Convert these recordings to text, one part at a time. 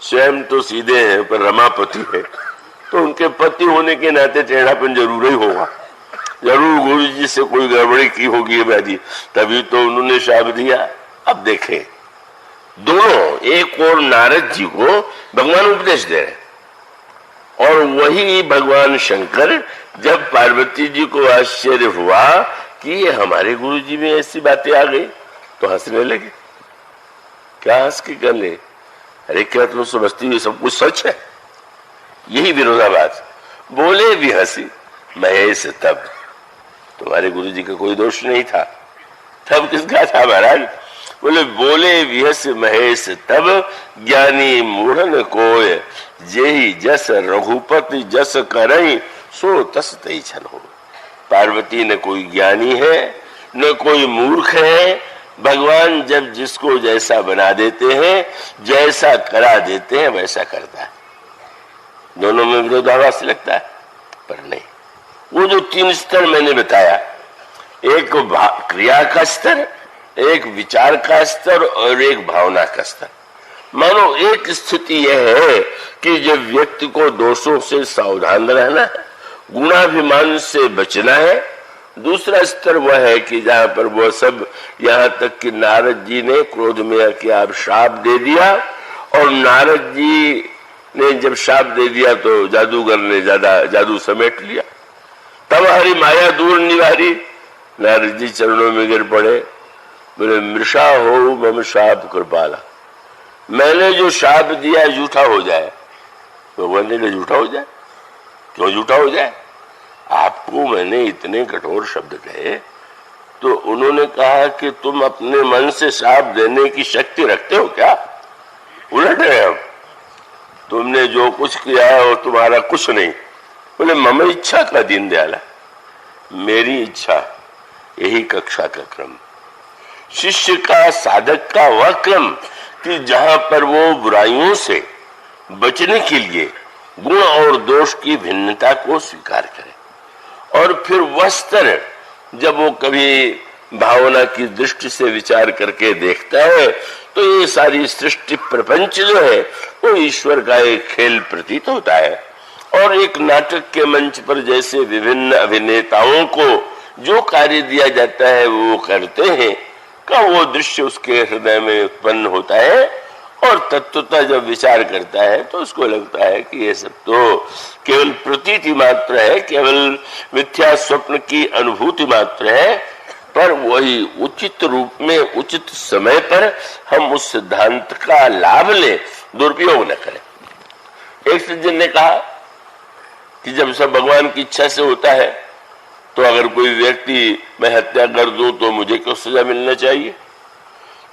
स्वयं तो सीधे हैं पर रमापति है, तो उनके पति होने के नाते टेढ़ापन जरूर ही होगा, जरूर गुरु जी से कोई गड़बड़ी की होगी बाजी, तभी तो उन्होंने शाप दिया। अब देखें दोनों, एक और नारद जी को भगवान उपदेश दे रहे और वही भगवान शंकर जब पार्वती जी को आश्चर्य हुआ कि ये हमारे गुरु जी में ऐसी बातें आ गई तो हंसने लगे। क्या हंस के कर ले, अरे क्या तुम समझती हो सब कुछ सच है? यही विरोधाभास। बोले भी हंसी महेश तब, तुम्हारे गुरु जी का कोई दोष नहीं था, तब किसका था महाराज? बोले बोले विहस महेश तब, ज्ञानी मूढ़न कोय, जेहि जस रघुपति जस करई, सो तस तई छन हो। पार्वती न कोई ज्ञानी है न कोई मूर्ख है, भगवान जब जिसको जैसा बना देते हैं, जैसा करा देते हैं वैसा करता है। दोनों में विरोधाभास लगता है पर नहीं। वो जो 3 स्तर मैंने बताया, एक क्रिया का स्तर, एक विचार का स्तर और एक भावना का स्तर। मानो एक स्थिति यह है कि जब व्यक्ति को दोषों से सावधान रहना है, गुणाभिमान से बचना है। दूसरा स्तर वह है कि जहां पर वह सब, यहां तक कि नारद जी ने क्रोध में आके आप शाप दे दिया, और नारद जी ने जब शाप दे दिया तो जादूगर ने ज्यादा जादू समेट लिया। तब हरी माया दूर निवारी, नारद जी चरणों में गिर पड़े, बोले मृषा हो मम शाप कृपाला, मैंने जो शाप दिया झूठा हो जाए। भगवान ने झूठा हो जाए? क्यों झूठा हो जाए? आपको मैंने इतने कठोर शब्द कहे तो उन्होंने कहा कि तुम अपने मन से शाप देने की शक्ति रखते हो क्या? उलट है हम, तुमने जो कुछ किया है वो तुम्हारा कुछ नहीं। बोले मम इच्छा का दीन दयाला, मेरी इच्छा, यही कक्षा का क्रम, शिष्य का, साधक का वह क्रम कि जहां पर वो बुराइयों से बचने के लिए गुण और दोष की भिन्नता को स्वीकार करे, और फिर वह स्तर जब वो कभी भावना की दृष्टि से विचार करके देखता है तो ये सारी सृष्टि प्रपंच जो है वो ईश्वर का एक खेल प्रतीत होता है। और एक नाटक के मंच पर जैसे विभिन्न अभिनेताओं को जो कार्य दिया जाता है वो करते हैं, का वो दृश्य उसके हृदय में उत्पन्न होता है, और तत्वतः जब विचार करता है तो उसको लगता है कि ये सब तो केवल प्रतीति मात्र है, केवल मिथ्या स्वप्न की अनुभूति मात्र है। पर वही उचित रूप में उचित समय पर हम उस सिद्धांत का लाभ लें, दुरुपयोग न करें। एक सज्जन ने कहा कि जब सब भगवान की इच्छा से होता है तो अगर कोई व्यक्ति मैं हत्या कर दूं तो मुझे क्यों सजा मिलना चाहिए?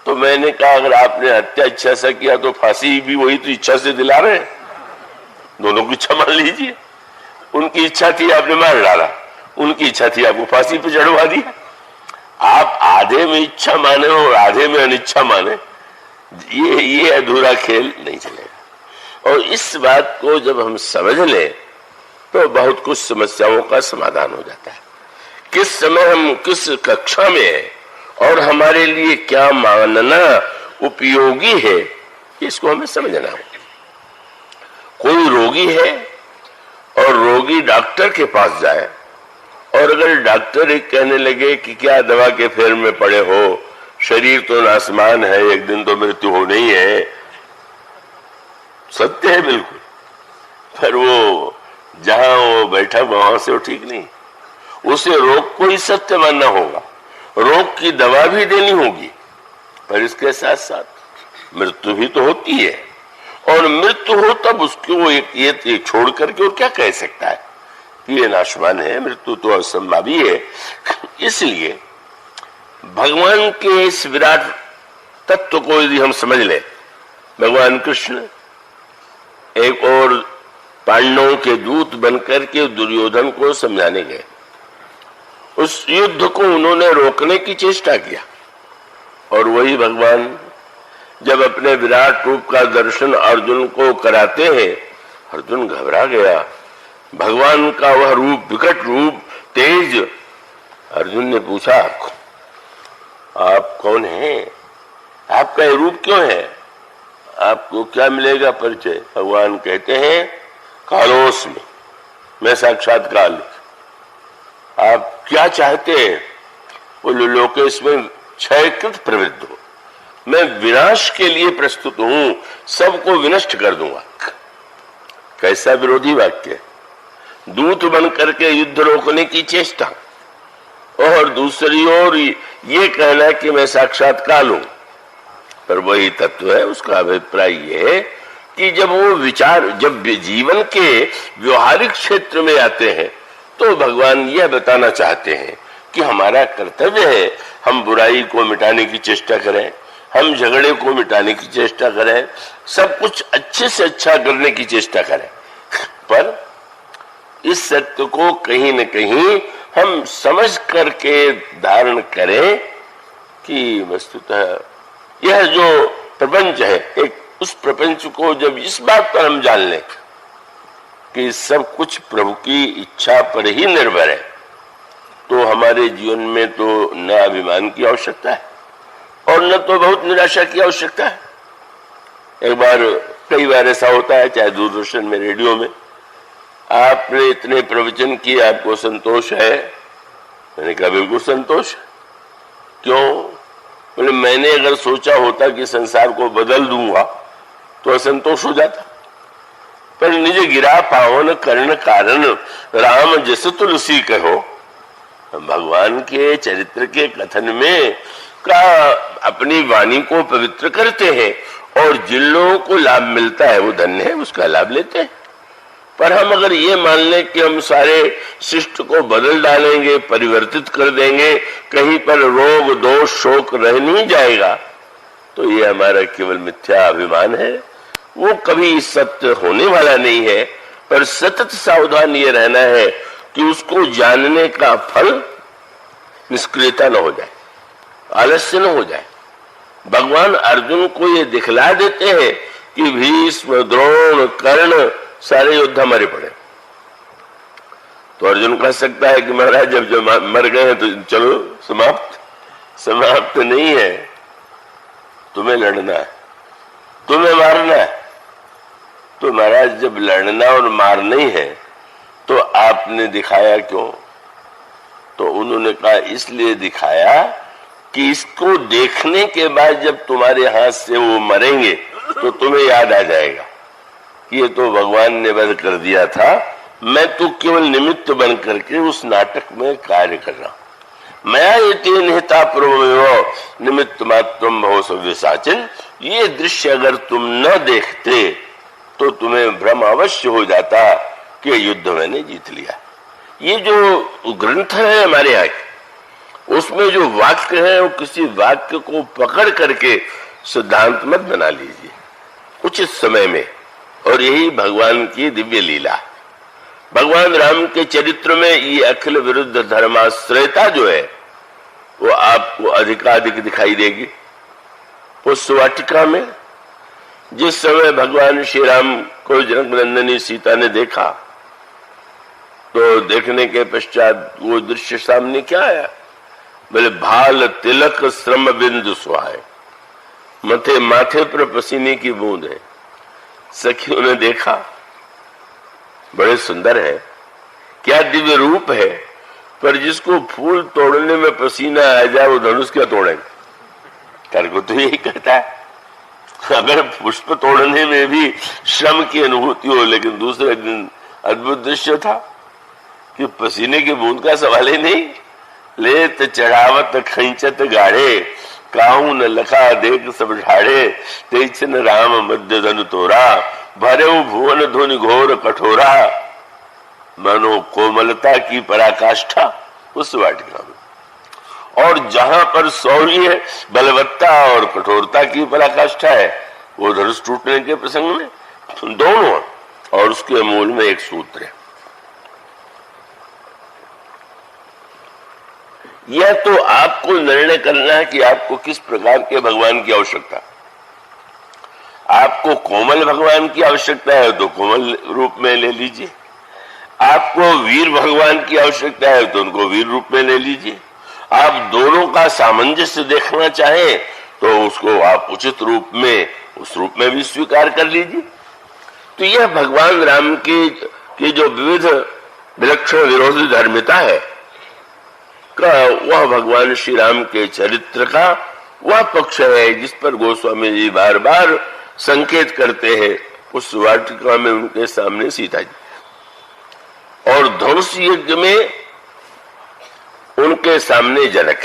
तो मैंने कहा अगर आपने हत्या इच्छा से किया तो फांसी भी वही तो इच्छा से दिला रहे हैं, दोनों की इच्छा मान लीजिए। उनकी इच्छा थी आपने मार डाला, उनकी इच्छा थी आपको फांसी पे चढ़वा दिया। आप आधे में इच्छा माने और आधे में अनिच्छा माने, ये अधूरा खेल नहीं चलेगा। और इस बात को जब हम समझ लें तो बहुत कुछ समस्याओं का समाधान हो जाता है। किस समय हम किस कक्षा में है और हमारे लिए क्या मानना उपयोगी है, इसको हमें समझना होगा। कोई रोगी है और रोगी डॉक्टर के पास जाए, और अगर डॉक्टर एक कहने लगे कि क्या दवा के फेर में पड़े हो, शरीर तो नासमान है, एक दिन तो मृत्यु होनी ही है, सत्य है बिल्कुल, पर वो जहां वो बैठा वहां से वो ठीक नहीं। उसे रोग को ही सत्य मानना होगा, रोग की दवा भी देनी होगी, पर इसके साथ साथ मृत्यु भी तो होती है, और मृत्यु हो तब उसको ये छोड़ करके और क्या कह सकता है कि ये नाशवान है, मृत्यु तो असंभावी है। इसलिए भगवान के इस विराट तत्व को यदि हम समझ लें, भगवान कृष्ण एक और पांडवों के दूत बनकर के दुर्योधन को समझाने गए। उस युद्ध को उन्होंने रोकने की चेष्टा किया, और वही भगवान जब अपने विराट रूप का दर्शन अर्जुन को कराते हैं, अर्जुन घबरा गया। भगवान का वह रूप, विकट रूप, तेज। अर्जुन ने पूछा आप कौन हैं? आपका ये रूप क्यों है? आपको क्या मिलेगा परिचय? भगवान कहते हैं कालोस में, मैं साक्षात काल। आप क्या चाहते हैं? बोलो लोकेश में क्षयकृत प्रवृत्त हो, मैं विनाश के लिए प्रस्तुत हूं, सबको विनष्ट कर दूंगा। कैसा विरोधी वाक्य! दूत बन करके युद्ध रोकने की चेष्टा, और दूसरी ओर ये कहना कि मैं साक्षात काल हूं। पर वही तत्व है, उसका अभिप्राय ये है कि जब वो विचार जब जीवन के व्यवहारिक क्षेत्र में आते हैं तो भगवान यह बताना चाहते हैं कि हमारा कर्तव्य है हम बुराई को मिटाने की चेष्टा करें, हम झगड़े को मिटाने की चेष्टा करें, सब कुछ अच्छे से अच्छा करने की चेष्टा करें। पर इस सत्य को कहीं न कहीं हम समझ करके धारण करें कि वस्तुतः यह जो प्रपंच है, एक उस प्रपंच को जब इस बात पर हम जान लें कि सब कुछ प्रभु की इच्छा पर ही निर्भर है, तो हमारे जीवन में तो न अभिमान की आवश्यकता है और न तो बहुत निराशा की आवश्यकता है। कई बार ऐसा होता है, चाहे दूरदर्शन में, रेडियो में, आपने इतने प्रवचन किए, आपको संतोष है? मैंने कहा बिल्कुल संतोष। क्यों? बोले मैंने अगर सोचा होता कि संसार को बदल दूंगा तो असंतोष हो जाता। पर निज गिरा पावन कर्ण कारण राम जस तुलसी कहो। भगवान के चरित्र के कथन में का अपनी वाणी को पवित्र करते हैं और जिन लोगों को लाभ मिलता है वो धन्य है, उसका लाभ लेते हैं। पर हम अगर ये मान लें कि हम सारे शिष्ट को बदल डालेंगे, परिवर्तित कर देंगे, कहीं पर रोग दोष शोक रह नहीं जाएगा, तो ये हमारा केवल मिथ्या अभिमान है, वो कभी सत्य होने वाला नहीं है। पर सतत सावधान ये रहना है कि उसको जानने का फल निष्क्रियता न हो जाए, आलस्य न हो जाए। भगवान अर्जुन को ये दिखला देते हैं कि भीष्म, द्रोण, कर्ण सारे योद्धा मरे पड़े। तो अर्जुन कह सकता है कि महाराज जब मर गए हैं तो चलो समाप्त नहीं है, तुम्हें लड़ना है, तुम्हें मारना है। तो महाराज जब लड़ना और मारना ही है तो आपने दिखाया क्यों? तो उन्होंने कहा इसलिए दिखाया कि इसको देखने के बाद जब तुम्हारे हाथ से वो मरेंगे तो तुम्हें याद आ जाएगा ये तो भगवान ने वध कर दिया था, मैं तो केवल निमित्त बन करके उस नाटक में कार्य कर रहा हूं। मैं ये निहिता प्रभु निमित्त मात्रम भव सव्यसाचिन। ये दृश्य अगर तुम न देखते तो तुम्हें भ्रम अवश्य हो जाता कि युद्ध मैंने जीत लिया। ये जो ग्रंथ है हमारे यहाँ, उसमें जो वाक्य है वो किसी वाक्य को पकड़ करके सिद्धांत मत बना लीजिए उचित समय में। और यही भगवान की दिव्य लीला। भगवान राम के चरित्र में ये अखिल विरुद्ध धर्माश्रयता जो है वो आपको अधिकाधिक दिखाई देगी। उस वाटिका में जिस समय भगवान श्री राम को जनकनंदिनी सीता ने देखा तो देखने के पश्चात वो दृश्य सामने क्या आया? बोले भाल तिलक श्रम बिंदु सुहाए, माथे पर पसीने की बूंद है। सखियों ने देखा बड़े सुंदर है, क्या दिव्य रूप है, पर जिसको फूल तोड़ने में पसीना आ जाए वो धनुष क्या तोड़ेंगे? कर्क तो यही कहता है, अगर पुष्प तोड़ने में भी श्रम की अनुभूति हो। लेकिन दूसरे दिन अद्भुत दृश्य था कि पसीने की बूंद का सवाल ही नहीं। लेत चढ़ावत खंचत गाढ़े, काहू न लखा देख सब ढाड़े, तेचन राम मध्य धनु तोरा, भरे भुवन धुनि घोर कठोरा, मनो कोमलता की पराकाष्ठा उस वाटिका में। और जहां पर शौर्य, बलवत्ता और कठोरता की पराकाष्ठा है वो धनुष टूटने के प्रसंग में दोनों। और उसके मूल में एक सूत्र है, यह तो आपको निर्णय करना है कि आपको किस प्रकार के भगवान की आवश्यकता। आपको कोमल भगवान की आवश्यकता है तो कोमल रूप में ले लीजिए, आपको वीर भगवान की आवश्यकता है तो उनको वीर रूप में ले लीजिए। आप दोनों का सामंजस्य देखना चाहें तो उसको आप उचित रूप में उस रूप में भी स्वीकार कर लीजिए। तो यह भगवान राम की जो विविध विलक्षण विरोधी धर्मिता है का, वह भगवान श्री राम के चरित्र का वह पक्ष है जिस पर गोस्वामी जी बार बार संकेत करते हैं। उस वाटिका में उनके सामने सीता जी और धनुष यज्ञ में उनके सामने जनक।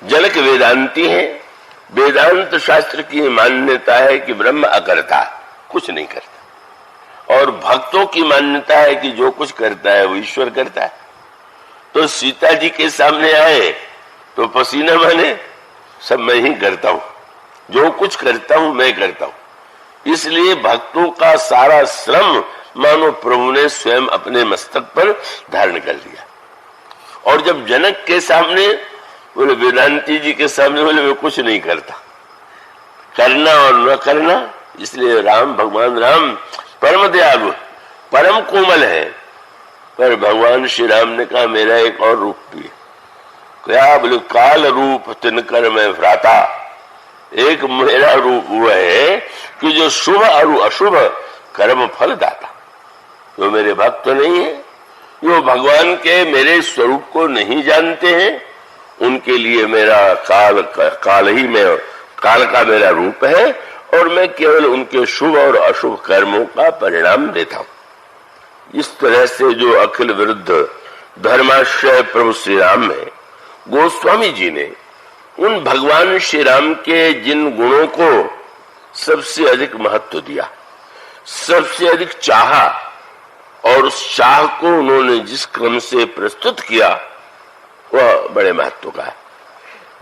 जनक वेदांती हैं। वेदांत शास्त्र की मान्यता है कि ब्रह्म अकर्ता, कुछ नहीं करता, और भक्तों की मान्यता है कि जो कुछ करता है वो ईश्वर करता है। तो सीता जी के सामने आए तो पसीना माने सब मैं ही करता हूं, जो कुछ करता हूं मैं करता हूं। इसलिए भक्तों का सारा श्रम मानो प्रभु ने स्वयं अपने मस्तक पर धारण कर लिया। और जब जनक के सामने बोले, वेदांती जी के सामने बोले मैं कुछ नहीं करता, करना और न करना। इसलिए राम, भगवान राम परम दयालु, परम कोमल है। पर भगवान श्री राम ने कहा मेरा एक और रूप भी है। क्या बोले, काल रूप तिनकर मैं भ्राता। एक मेरा रूप हुआ है कि जो शुभ और अशुभ कर्म फल दाता। जो मेरे भक्त नहीं है, जो भगवान के मेरे स्वरूप को नहीं जानते हैं, उनके लिए मेरा काल का मेरा रूप है और मैं केवल उनके शुभ और अशुभ कर्मों का परिणाम देता हूं। इस तरह से जो अखिल विरुद्ध धर्माश्रय प्रभु श्री राम है, गोस्वामी जी ने उन भगवान श्री राम के जिन गुणों को सबसे अधिक महत्व दिया, सबसे अधिक चाहा, और उस चाह को उन्होंने जिस क्रम से प्रस्तुत किया वह बड़े महत्व का है।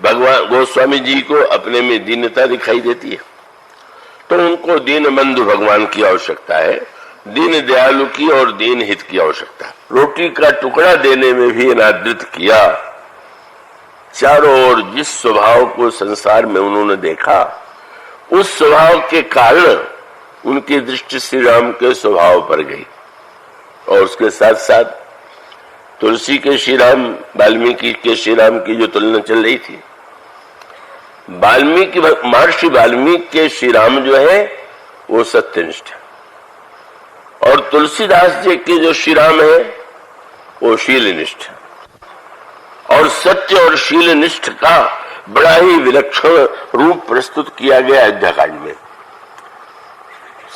भगवान गोस्वामी जी को अपने में दीनता दिखाई देती है, तो उनको दीन बंधु भगवान की आवश्यकता है, दीन दयालु की और दीन हित की आवश्यकता है। रोटी का टुकड़ा देने में भी अनादृत किया। चारों ओर जिस स्वभाव को संसार में उन्होंने देखा, उस स्वभाव के कारण उनकी दृष्टि श्री राम के स्वभाव पर गई। और उसके साथ साथ तुलसी के श्री राम, वाल्मीकि के श्री राम की जो तुलना चल रही थी, महर्षि वाल्मीकि के श्री राम जो है वो सत्यनिष्ठ है, और तुलसीदास जी के जो श्री राम है वो शीलनिष्ठ है। और सत्य और शीलनिष्ठ का बड़ा ही विलक्षण रूप प्रस्तुत किया गया अयोध्याकांड में।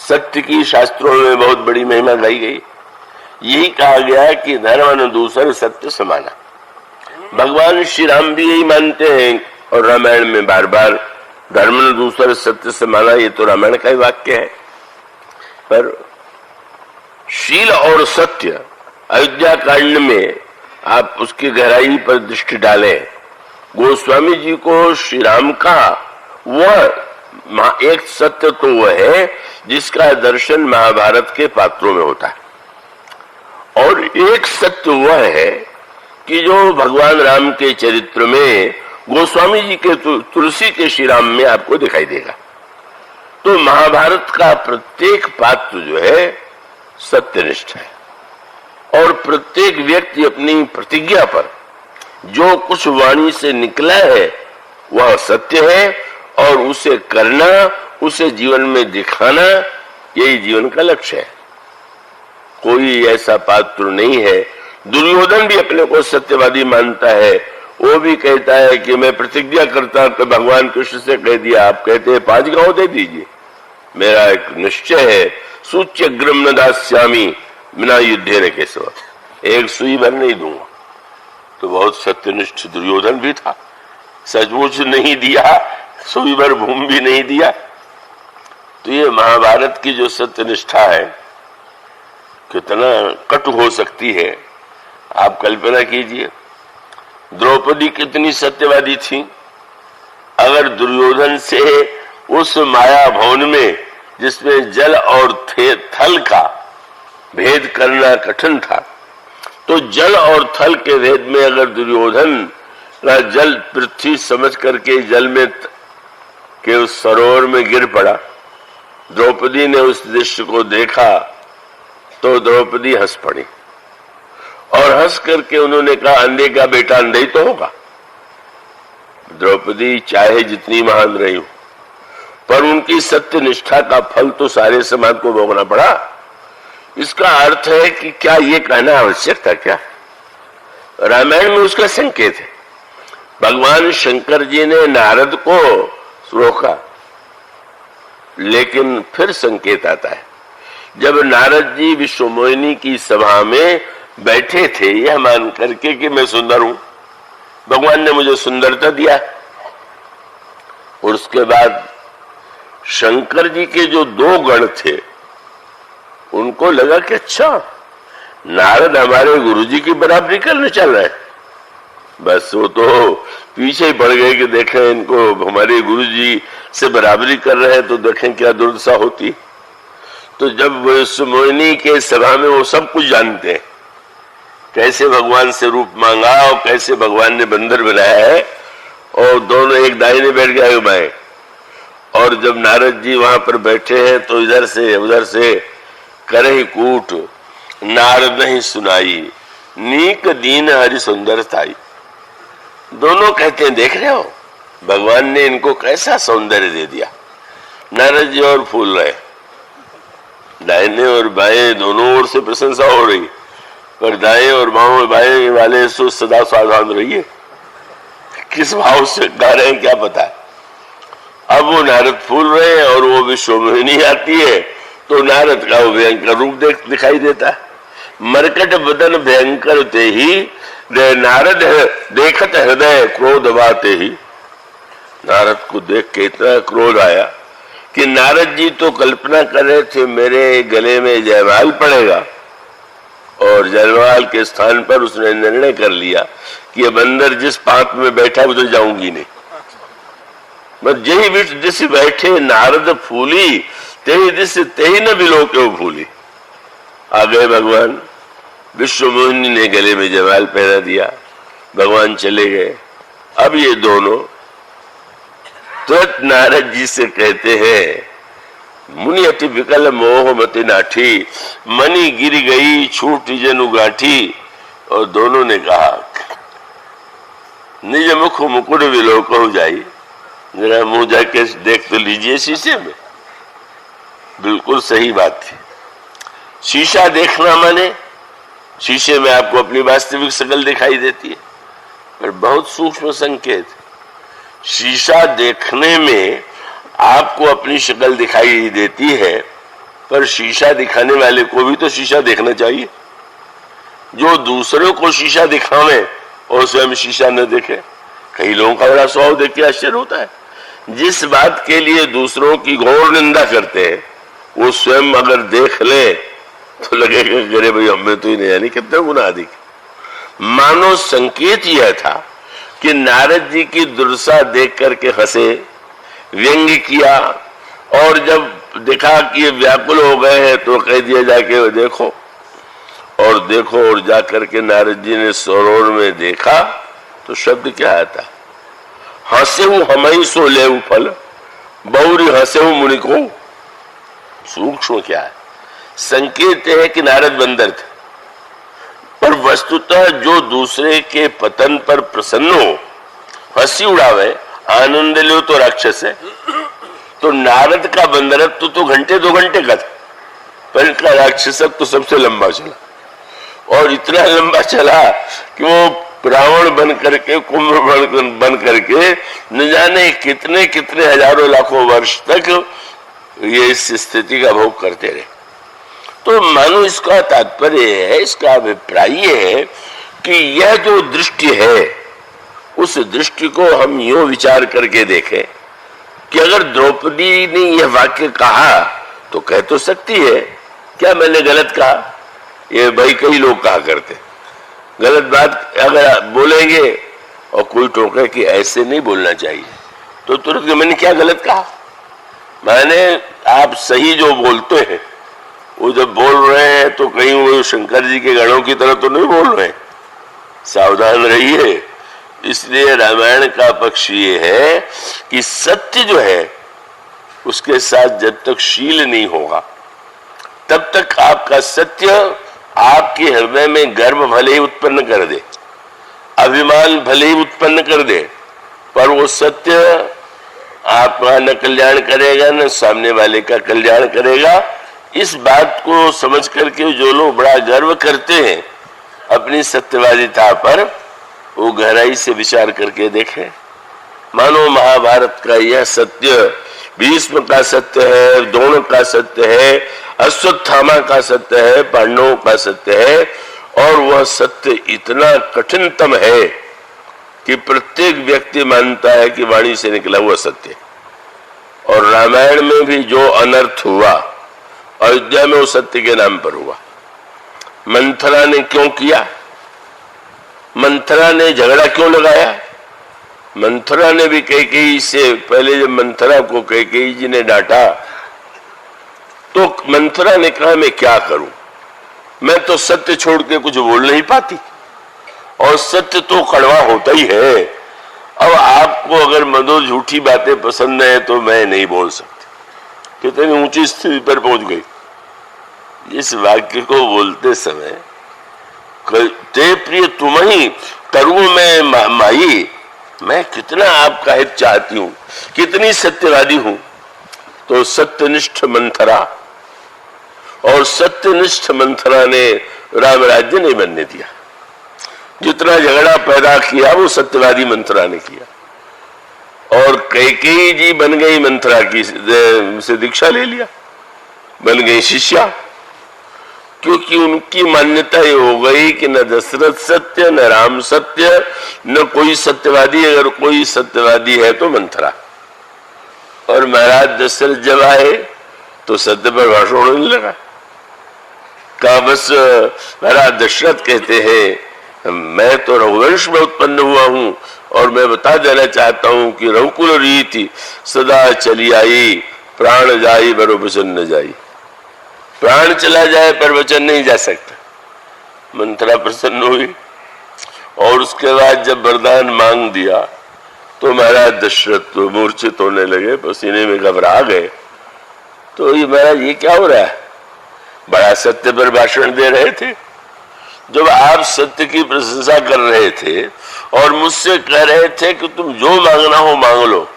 सत्य की शास्त्रों में बहुत बड़ी महिमा गाई गई। यही कहा गया कि धर्म न दूसर सत्य समाना। भगवान श्री राम भी यही मानते हैं, और रामायण में बार बार धर्म न दूसर सत्य समाना, ये तो रामायण का ही वाक्य है। पर शील और सत्य अयोध्या कांड में आप उसकी गहराई पर दृष्टि डालें। गोस्वामी जी को श्री राम का वह एक सत्य तो वह है जिसका दर्शन महाभारत के पात्रों में होता है, और एक सत्य वह है कि जो भगवान राम के चरित्र में गोस्वामी जी के तुलसी के श्री राम में आपको दिखाई देगा। तो महाभारत का प्रत्येक पात्र जो है सत्यनिष्ठ है, और प्रत्येक व्यक्ति अपनी प्रतिज्ञा पर जो कुछ वाणी से निकला है वह सत्य है, और उसे करना, उसे जीवन में दिखाना, यही जीवन का लक्ष्य है। कोई ऐसा पात्र नहीं है। दुर्योधन भी अपने को सत्यवादी मानता है। वो भी कहता है कि मैं प्रतिज्ञा करता, तो भगवान कृष्ण से कह दिया, आप कहते हैं 5 गांव दे दीजिए, मेरा एक निश्चय है, सूच्यग्रम न दास्यामि बिना युद्धे न केशव, एक सुई भर नहीं दूंगा। तो बहुत सत्यनिष्ठ दुर्योधन भी था, सचमुच नहीं दिया, सुई भर भूमि भी नहीं दिया। तो ये महाभारत की जो सत्यनिष्ठा है कितना कटु हो सकती है, आप कल्पना कीजिए। द्रौपदी कितनी सत्यवादी थी। अगर दुर्योधन से उस माया भवन में जिसमें जल और थल का भेद करना कठिन था, तो जल और थल के भेद में अगर दुर्योधन जल पृथ्वी समझ करके जल में के उस सरोवर में गिर पड़ा, द्रौपदी ने उस दृश्य को देखा तो द्रौपदी हंस पड़ी, और हंस करके उन्होंने कहा अंधे का बेटा अंधे ही तो होगा। द्रौपदी चाहे जितनी महान रही हो, पर उनकी सत्य निष्ठा का फल तो सारे समाज को भोगना पड़ा। इसका अर्थ है कि क्या ये कहना आवश्यक था क्या? रामायण में उसका संकेत है। भगवान शंकर जी ने नारद को रोका, लेकिन फिर संकेत आता है। जब नारद जी विश्वमोहिनी की सभा में बैठे थे यह मान करके कि मैं सुंदर हूं, भगवान ने मुझे सुंदरता दिया, और उसके बाद शंकर जी के जो दो गण थे उनको लगा कि अच्छा नारद हमारे गुरुजी की बराबरी करने चल रहे हैं। बस वो तो पीछे ही पड़ गए कि देखें इनको हमारे गुरुजी से बराबरी कर रहे हैं तो देखें क्या दुर्दशा होती। तो जब विश्वमोहिनी के सभा में वो सब कुछ जानते हैं, कैसे भगवान से रूप मांगा और कैसे भगवान ने बंदर बनाया है, और दोनों एक दाहिने बैठ गए एक बाएं, और जब नारद जी वहां पर बैठे हैं तो इधर से उधर से करहि कूट नारद नहीं सुनाई, नीक दीन हरि सुंदरताई। दोनों कहते हैं देख रहे हो भगवान ने इनको कैसा सौंदर्य दे दिया। नारद जी और फूल रहे, दाहिने और बाएं दोनों ओर से प्रशंसा हो रही, पर दाएं और बाएं वाले से सदा सावधान रहिए, किस भाव से गा रहे हैं क्या पता है। अब वो नारद फूल रहे हैं और वो विश्वमोहिनी आती है तो नारद का वो भयंकर रूप दिखाई देता है। मरकट बदन भयंकर ते ही नारद देखत हृदय क्रोध बाते ही। नारद को देख के इतना क्रोध आया कि नारद जी तो कल्पना कर रहे थे मेरे गले में जयमाल पड़ेगा, और जयमाल के स्थान पर उसने निर्णय कर लिया कि ये बंदर जिस पांत में बैठा उधर जाऊंगी नहीं। बस यही विष जिस बैठे नारद फूली, तेही दिस तेही न बिलो के भूली। आ गए भगवान, विश्वमोहिनी ने गले में जयमाल पहना दिया, भगवान चले गए। अब ये दोनों तुरंत नारद जी से कहते हैं मुनि अति विकल मोह मति नाठी, मनी गिर गई छूट जनु गाठी। और दोनों ने कहा निज मुख मुकुट विलोक हो जाई, जरा मुंह जाके देख तो लीजिए शीशे में। बिल्कुल सही बात थी। शीशा देखना माने शीशे में आपको अपनी वास्तविक शक्ल दिखाई देती है, पर बहुत सूक्ष्म संकेत। शीशा देखने में आपको अपनी शक्ल दिखाई देती है, पर शीशा दिखाने वाले को भी तो शीशा देखना चाहिए। जो दूसरों को शीशा दिखावे और स्वयं शीशा न देखे, कई लोगों का बड़ा स्वभाव देख के आश्चर्य होता है। जिस बात के लिए दूसरों की घोर निंदा करते हैं वो स्वयं अगर देख ले तो लगेगा अरे भाई हमें तो ही नहीं, यानी कितने गुना अधिक। मानो संकेत यह था कि नारद जी की दुर्दशा देख करके हंसे, व्यंग्य किया, और जब देखा कि ये व्याकुल हो गए हैं तो कह दिया जाके देखो, और जाकर के नारद जी ने सरोवर में देखा तो शब्द क्या आता, हंसे हमई सो ले फल बहुरी हंसे मुनि को। सूक्ष्म क्या है, संकेत है कि नारद बंदर थे, पर वस्तुतः जो दूसरे के पतन पर प्रसन्न हो, हंसी उड़ावे, आनंद लो तो राक्षस है। तो नारद का बंदरत्व तो घंटे 2 घंटे का था, पर इनका राक्षसत्व तो सबसे लंबा चला, और इतना लंबा चला कि वो रावण बन करके, कुंभकर्ण बन करके न जाने कितने कितने हजारों लाखों वर्ष तक ये इस स्थिति का भोग करते रहे। तो मानो इसका तात्पर्य है, इसका अभिप्राय है कि यह जो दृष्टि है उस दृष्टि को हम यूं विचार करके देखें कि अगर द्रौपदी ने यह वाक्य कहा तो कह तो सकती है क्या मैंने गलत कहा। ये भाई कई लोग कहा करते, गलत बात अगर बोलेंगे और कोई टोके कि ऐसे नहीं बोलना चाहिए, तो तुरंत मैंने क्या गलत कहा। मैंने आप सही जो बोलते हैं वो जब बोल रहे हैं तो कहीं वो शंकर जी के गणों की तरह तो नहीं बोल रहे, सावधान रहिए। इसलिए रामायण का पक्ष ये है कि सत्य जो है उसके साथ जब तक शील नहीं होगा तब तक आपका सत्य आपके हृदय में गर्व भले ही उत्पन्न कर दे, अभिमान भले ही उत्पन्न कर दे, पर वो सत्य आपका न कल्याण करेगा न सामने वाले का कल्याण करेगा। इस बात को समझ करके जो लोग बड़ा गर्व करते हैं अपनी सत्यवादिता पर, वो गहराई से विचार करके देखें। मानो महाभारत का यह सत्य भीष्म का सत्य है, द्रोण का सत्य है, अश्वत्थामा का सत्य है, पांडवों का सत्य है, और वह सत्य इतना कठिनतम है कि प्रत्येक व्यक्ति मानता है कि वाणी से निकला हुआ सत्य। और रामायण में भी जो अनर्थ हुआ अयोध्या में वो सत्य के नाम पर हुआ। मंथरा ने क्यों किया? मंथरा ने झगड़ा क्यों लगाया? मंथरा ने भी कैकेयी से पहले, जब मंथरा को कैकेयी जी ने डांटा तो मंथरा ने कहा मैं क्या करूं, मैं तो सत्य छोड़ के कुछ बोल नहीं पाती, और सत्य तो कड़वा होता ही है। अब आपको अगर मधुर झूठी बातें पसंद है तो मैं नहीं बोल सकती। कितनी ऊंची स्थिति पर पहुंच गई। इस वाक्य को बोलते समय ते प्रिय तुम ही तरु में माई, मैं कितना आपका हित चाहती हूं, कितनी सत्यवादी हूं। तो सत्यनिष्ठ मंथरा, और सत्यनिष्ठ मंथरा ने राम राज्य नहीं बनने दिया। जितना झगड़ा पैदा किया वो सत्यवादी मंथरा ने किया, और कैकेयी जी बन गई मंथरा की से दीक्षा ले लिया, बन गई शिष्या। क्योंकि उनकी मान्यता ये हो गई कि न दशरथ सत्य, न राम सत्य, न कोई सत्यवादी। अगर कोई सत्यवादी है तो मंथरा। और महाराज दशरथ जब आए तो सत्य पर भाषण होने लगा। कहा बस महाराज दशरथ कहते हैं मैं तो रघुवंश में उत्पन्न हुआ हूं, और मैं बता देना चाहता हूं कि रघुकुल रीति सदा चली आई, प्राण जाई बरो वचन न जाई। प्राण चला जाए पर वचन नहीं जा सकता। मंथरा प्रसन्न हुई, और उसके बाद जब वरदान मांग दिया तो महाराज दशरथ तो मूर्छित होने लगे, पसीने में घबरा गए। तो ये महाराज ये क्या हो रहा है? बड़ा सत्य पर भाषण दे रहे थे। जब आप सत्य की प्रशंसा कर रहे थे और मुझसे कह रहे थे कि तुम जो मांगना हो मांग लो,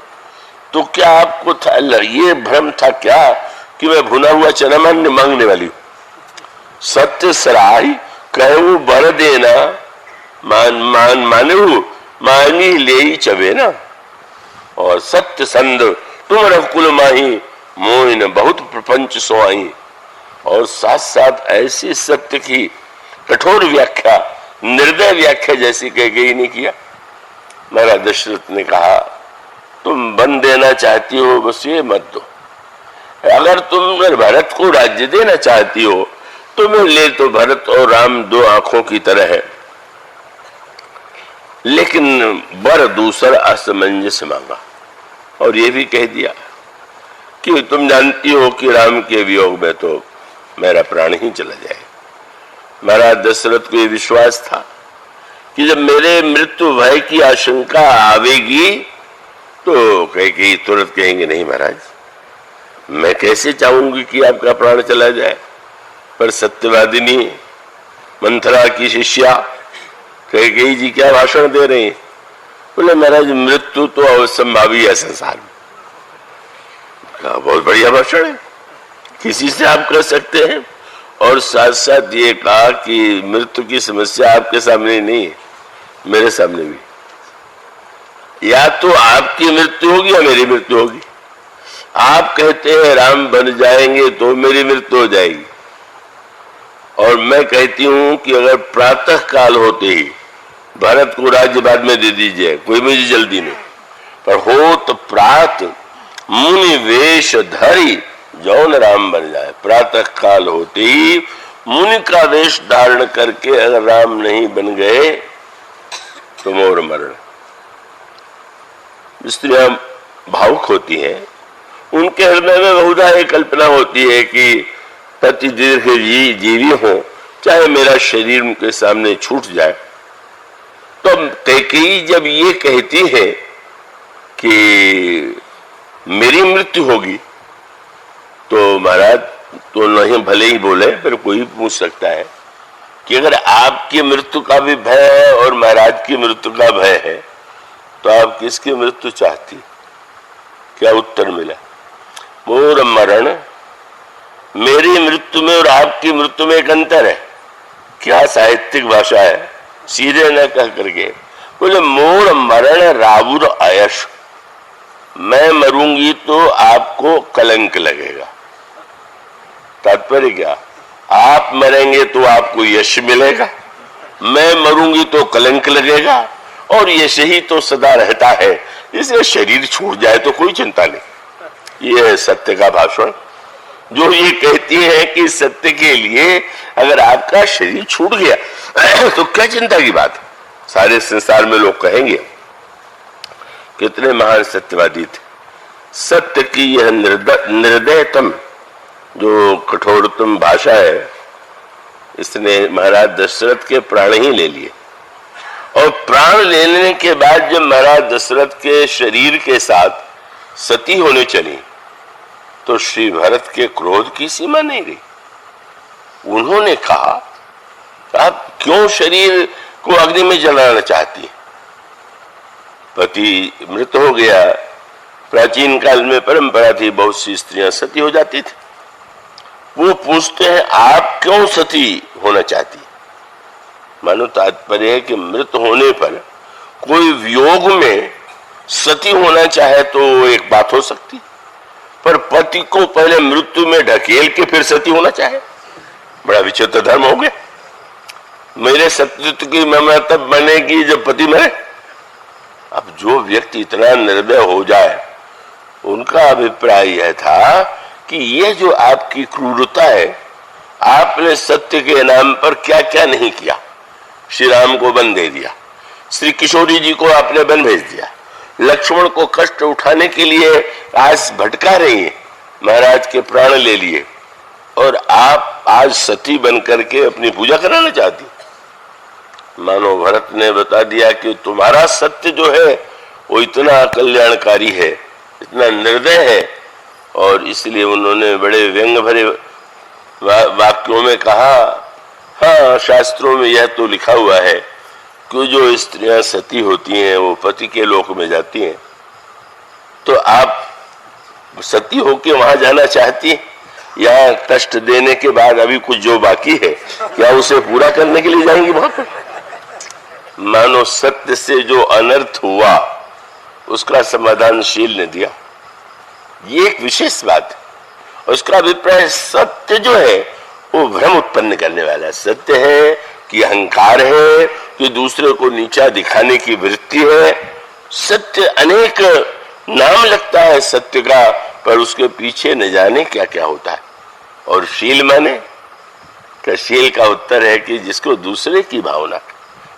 तो क्या आपको था ये भ्रम था क्या कि मैं भुना हुआ चना मांगने वाली हूं? सत्य सराय कहू बर देना, मानू मांगी ले चबे ना। और सत्य संद तुम रघुकुल माही, मोइन बहुत प्रपंच सोआई। और साथ साथ ऐसी सत्य की कठोर व्याख्या, निर्दय व्याख्या जैसी कैकेयी नहीं किया। महाराज दशरथ ने कहा तुम बन देना चाहती हो, बस ये मत दो। अगर तुम भरत को राज्य देना चाहती हो तो मैं ले, तो भरत और राम दो आंखों की तरह है, लेकिन बर दूसरा असमंजस मांगा। और ये भी कह दिया कि तुम जानती हो कि राम के वियोग में तो मेरा प्राण ही चला जाए। महाराज दशरथ को यह विश्वास था कि जब मेरे मृत्यु भय की आशंका आवेगी तो कैकेयी तुरंत कहेंगे नहीं महाराज, मैं कैसे चाहूंगी कि आपका प्राण चला जाए। पर सत्यवादिनी मंथरा की शिष्या कैकेयी जी क्या भाषण दे रही हैं? बोले महाराज मृत्यु तो असंभावी है संसार में। कहा बहुत बढ़िया भाषण है, किसी से आप कर सकते हैं। और साथ साथ ये कहा कि मृत्यु की समस्या आपके सामने नहीं है, मेरे सामने भी। या तो आपकी मृत्यु होगी या मेरी मृत्यु होगी। आप कहते हैं राम बन जाएंगे तो मेरी मृत्यु हो जाएगी, और मैं कहती हूं कि अगर प्रातः काल होते ही भरत को राज्य बाद में दे दीजिए, कोई मुझे जल्दी नहीं, पर हो तो प्रात मुनि वेश धरी जौन राम बन जाए। प्रातः काल होते ही मुनि का वेश धारण करके अगर राम नहीं बन गए तो मोर मरण। स्त्रियां भावुक होती हैं, उनके हृदय में बहुधा एक कल्पना होती है कि पति दीर्घ जीवी हो, चाहे मेरा शरीर उनके सामने छूट जाए। तो कैकेयी जब ये कहती है कि मेरी मृत्यु होगी, तो महाराज तो नहीं भले ही बोले, पर कोई पूछ सकता है कि अगर आपकी मृत्यु का भी भय है और महाराज की मृत्यु का भय है तो आप किसकी मृत्यु चाहती? क्या उत्तर मिला? मोर मरण, मेरी मृत्यु में और आपकी मृत्यु में एक अंतर है। क्या साहित्यिक भाषा है, सीधे न कह करके बोले मोर मरण रावुर अयश, मैं मरूंगी तो आपको कलंक लगेगा। तात्पर्य क्या? आप मरेंगे तो आपको यश मिलेगा, मैं मरूंगी तो कलंक लगेगा, और यश ही तो सदा रहता है, इसलिए शरीर छूट जाए तो कोई चिंता नहीं। यह है सत्य का भाषण, जो ये कहती है कि सत्य के लिए अगर आपका शरीर छूट गया तो क्या चिंता की बात है। सारे संसार में लोग कहेंगे कितने महान सत्यवादी थे। सत्य की यह निर्दयतम जो कठोरतम भाषा है, इसने महाराज दशरथ के प्राण ही ले लिए। और प्राण लेने के बाद जब महाराज दशरथ के शरीर के साथ सती होने चली तो श्री भरत के क्रोध की सीमा नहीं रही। उन्होंने कहा आप क्यों शरीर को अग्नि में जलाना चाहती है? पति मृत हो गया। प्राचीन काल में परंपरा थी, बहुत सी स्त्रियां सती हो जाती थी। वो पूछते हैं आप क्यों सती होना चाहती? मानो तात्पर्य है कि मृत होने पर कोई वियोग में सती होना चाहे तो एक बात हो सकती, पर पति को पहले मृत्यु में ढकेल के फिर सती होना चाहे, बड़ा विचित्र धर्म हो गया। मेरे सत्यत्व की महिमा तब बनेगी जब पति मरे। अब जो व्यक्ति इतना निर्दय हो जाए, उनका अभिप्राय यह था कि ये जो आपकी क्रूरता है, आपने सत्य के नाम पर क्या क्या नहीं किया। श्री राम को वन दे दिया, श्री किशोरी जी को आपने वन भेज दिया, लक्ष्मण को कष्ट उठाने के लिए आज भटका रही है, महाराज के प्राण ले लिए, और आप आज सती बन करके अपनी पूजा कराना चाहती। मानो भरत ने बता दिया कि तुम्हारा सत्य जो है वो इतना कल्याणकारी है, इतना निर्दय है, और इसलिए उन्होंने बड़े व्यंग भरे वाक्यों में कहा, हाँ शास्त्रों में यह तो लिखा हुआ है कि जो स्त्रियां सती होती हैं वो पति के लोक में जाती हैं, तो आप सती होके वहां जाना चाहती हैं, या कष्ट देने के बाद अभी कुछ जो बाकी है क्या उसे पूरा करने के लिए जाएंगी वहां पर? मानो सत्य से जो अनर्थ हुआ उसका समाधान शील ने दिया। ये एक विशेष बात है। उसका अभिप्राय सत्य जो है वो भ्रम उत्पन्न करने वाला है। सत्य है कि अहंकार है कि दूसरे को नीचा दिखाने की वृत्ति है। सत्य अनेक नाम लगता है सत्य का, पर उसके पीछे न जाने क्या क्या होता है। और शील माने कि शील का उत्तर है कि जिसको दूसरे की भावना,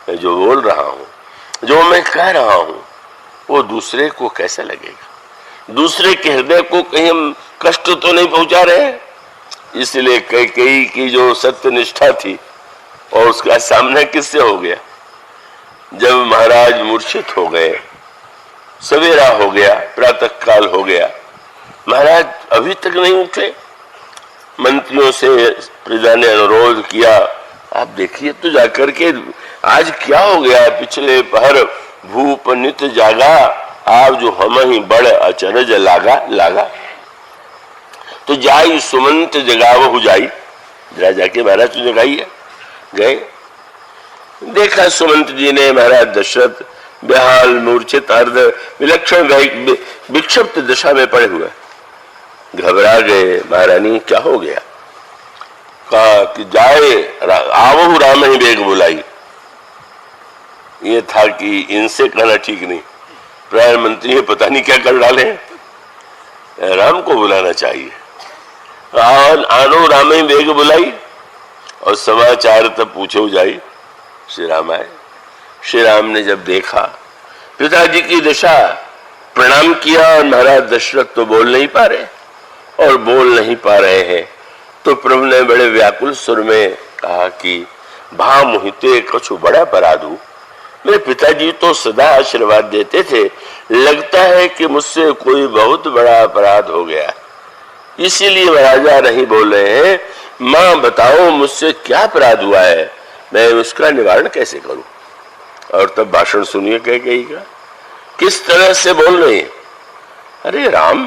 मैं जो बोल रहा हूं, जो मैं कह रहा हूं, वो दूसरे को कैसा लगेगा, दूसरे के हृदय को कहीं हम कष्ट तो नहीं पहुंचा रहे। इसलिए कई की जो सत्यनिष्ठा थी और उसका सामना किससे हो गया? जब महाराज मूर्छित हो गए, सवेरा हो गया, प्रातः काल हो गया, महाराज अभी तक नहीं उठे। मंत्रियों से प्रजा ने अनुरोध किया, आप देखिए तो जाकर के आज क्या हो गया, पिछले पहर भूप नित जागा, आप जो हम ही बड़ अचरज लागा। तो जाई सुमंत जगाव हो जाई, जरा जाके महाराज तो जगाइए। गए, देखा सुमंत जी ने महाराज दशरथ बेहाल मूर्छित अर्ध विलक्षण विक्षिप्त दशा में पड़े हुए। घबरा गए, महारानी क्या हो गया? कहा कि जाए आवहु राम ही बेग बुलाई। ये था कि इनसे कहना ठीक नहीं, प्रधानमंत्री ने पता नहीं क्या कर डाले, राम को बुलाना चाहिए। आनो राम ही बेग बुलाई, और समाचार तब पूछो जाई। श्री राम आए। श्री राम ने जब देखा पिताजी की दशा, प्रणाम किया, और महाराज दशरथ तो बोल नहीं पा रहे, और बोल नहीं पा रहे हैं, तो प्रभु ने बड़े व्याकुल सुर में कहा कि भा मोहिते कछु बड़ा अपराध। मेरे पिताजी तो सदा आशीर्वाद देते थे, लगता है कि मुझसे कोई बहुत बड़ा अपराध हो गया, इसीलिए राजा नहीं बोल रहे हैं। मां बताओ मुझसे क्या अपराध हुआ है, मैं उसका निवारण कैसे करूं? और तब भाषण सुनिए कैकेयी का, किस तरह से बोल रही है। अरे राम,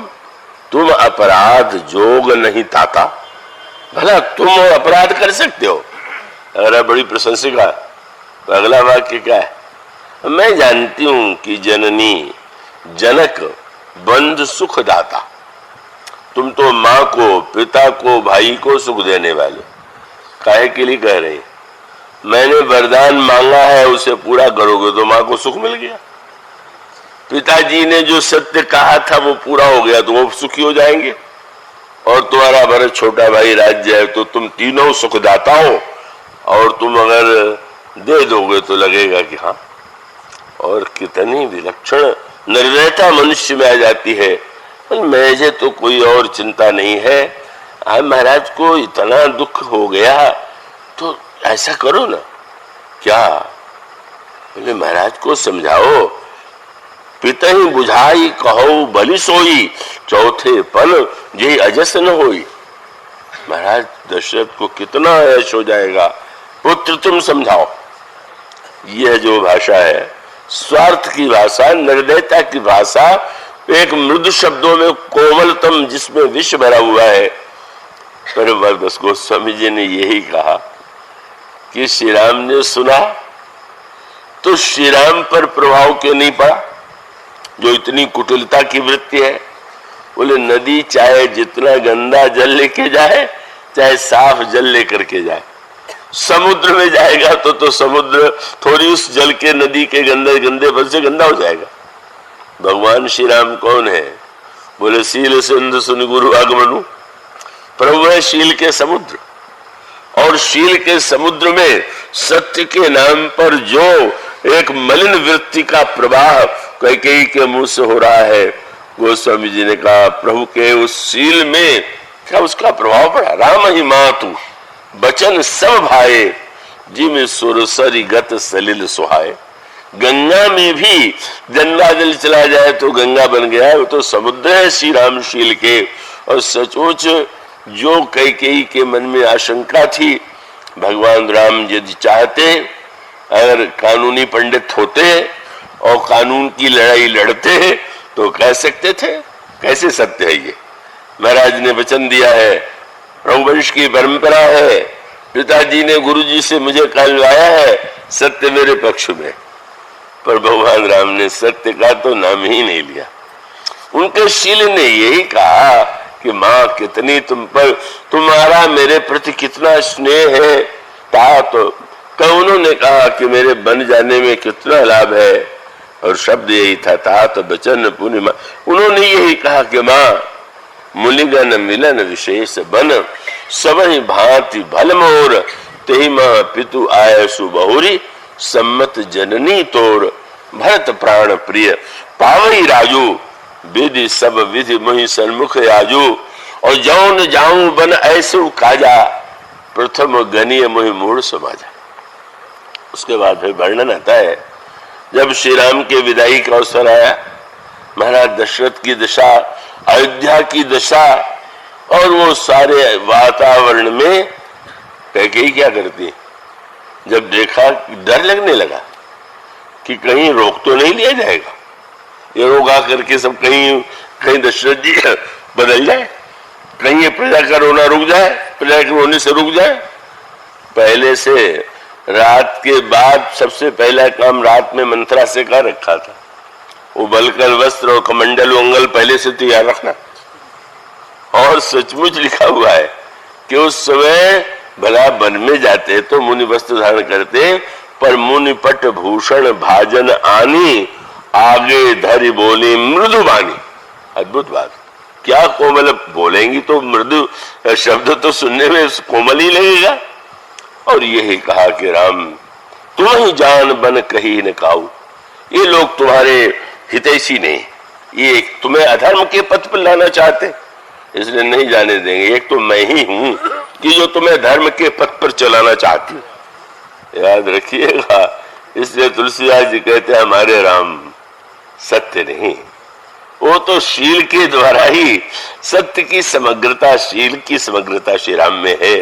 तुम अपराध जोग नहीं ताता, भला तुम अपराध कर सकते हो? अरे बड़ी प्रशंसिका। तो अगला वाक्य क्या है? मैं जानती हूं कि जननी जनक बंध सुख दाता। तुम तो माँ को, पिता को, भाई को सुख देने वाले। काहे के लिए कह रहे? मैंने वरदान मांगा है, उसे पूरा करोगे तो माँ को सुख मिल गया। पिताजी ने जो सत्य कहा था वो पूरा हो गया तो वो सुखी हो जाएंगे। और तुम्हारा भरत छोटा भाई राज्य है तो तुम तीनों सुखदाता हो, और तुम अगर दे दोगे तो लगेगा कि हाँ। और कितनी विलक्षण निर्दयता मनुष्य में आ जाती है। मुझे तो कोई और चिंता नहीं है, आज महाराज को इतना दुख हो गया तो ऐसा करो ना। क्या? बोले महाराज को समझाओ। पिता ही बुझाई कहो बलि सोई, चौथे पल ये अजस न होई। महाराज दशरथ को कितना ऐश हो जाएगा। पुत्र तुम समझाओ। यह जो भाषा है स्वार्थ की भाषा, निर्दयता की भाषा, एक मृदु शब्दों में कोमलतम जिसमें विष भरा हुआ है। पर बस गोस्वामी जी ने यही कहा कि श्री राम ने सुना तो श्री राम पर प्रभाव क्यों नहीं पड़ा, जो इतनी कुटिलता की वृत्ति है। बोले नदी चाहे जितना गंदा जल लेके जाए, चाहे साफ जल लेकर के जाए, समुद्र में जाएगा तो समुद्र थोड़ी उस जल के, नदी के गंदे पन से गंदा हो जाएगा। भगवान श्री राम कौन है? बोले शील सिंधु सुन गुरु आगमनु। प्रभु है शील के समुद्र, और शील के समुद्र में सत्य के नाम पर जो एक मलिन वृत्ति का प्रवाह कैकेयी के मुंह से हो रहा है, गोस्वामी जी ने कहा प्रभु के उस शील में क्या उसका प्रभाव पड़ा। राम ही मातु बचन सब भाए, जी में सुरसरी गत सलिल सुहाए। गंगा में भी गंगा जल चला जाए तो गंगा बन गया, वो तो समुद्र है श्री राम शील के। और सचमुच जो कैकेयी के मन में आशंका थी, भगवान राम यदि चाहते, अगर कानूनी पंडित होते और कानून की लड़ाई लड़ते तो कह सकते थे। कैसे सत्य है ये? महाराज ने वचन दिया है, रघुवंश की परंपरा है, पिताजी ने गुरुजी से मुझे कहलवाया है, सत्य मेरे पक्ष में। पर भगवान राम ने सत्य का तो नाम ही नहीं लिया। उनके शील ने यही कहा कि माँ कितनी तुम पर, तुम्हारा मेरे प्रति कितना स्नेह है। तात तो उन्होंने कहा कि मेरे बन जाने में कितना लाभ है, और शब्द यही था तात बचन पूर्णिमा। उन्होंने यही कहा कि माँ मुलिगन मिलन विशेष बन, सब ही भांति भल मोर, तेहि माँ पितु आय सुबहुरी, सम्मत जननी तोर, भरत प्राण प्रिय पावई राजू, विधि सब विधि मुहि सन्मुख आजू, और जौन जाऊं बन ऐसु काजा, प्रथम गनीय मुहि मूढ़ समाजा। उसके बाद फिर वर्णन आता है, जब श्री राम के विदाई का अवसर आया, महाराज दशरथ की दशा, अयोध्या की दशा, और वो सारे वातावरण में कैकेयी क्या करती, जब देखा डर लगने लगा कि कहीं रोक तो नहीं लिया जाएगा, ये रोगा करके सब कहीं दशरथ जी बदल जाए, कहीं ये प्रजा का रोना रुक जाए, प्रजा के रोने से रुक जाए। पहले से रात के बाद सबसे पहला काम रात में मंत्रा से कर रखा था, वो बलकर वस्त्र और कमंडल उंगल पहले से तैयार रखना। और सचमुच लिखा हुआ है कि उस समय भला वन में जाते तो मुनि वस्त्र धारण करते, पर मुनि पट भूषण भाजन आनी, आगे धरि बोली मृदु बानी। अद्भुत बात, क्या कोमल बोलेंगी तो मृदु शब्द तो सुनने में कोमल ही लगेगा। और यही कहा कि राम तुम ही जान बन कही न काऊ, ये लोग तुम्हारे हितैषी नहीं, ये तुम्हें अधर्म के पथ पर लाना चाहते, इसलिए नहीं जाने देंगे। एक तो मैं ही हूं कि जो तुम्हें धर्म के पथ पर चलाना चाहती हूँ, याद रखिएगा। इसलिए तुलसीदास जी कहते हैं हमारे राम सत्य नहीं, वो तो शील के द्वारा ही सत्य की समग्रता, शील की समग्रता श्री राम में है,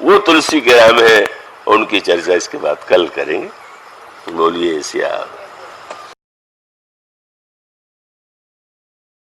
वो तुलसी के राम है। उनकी चर्चा इसके बाद कल करेंगे। बोलिए श्याम।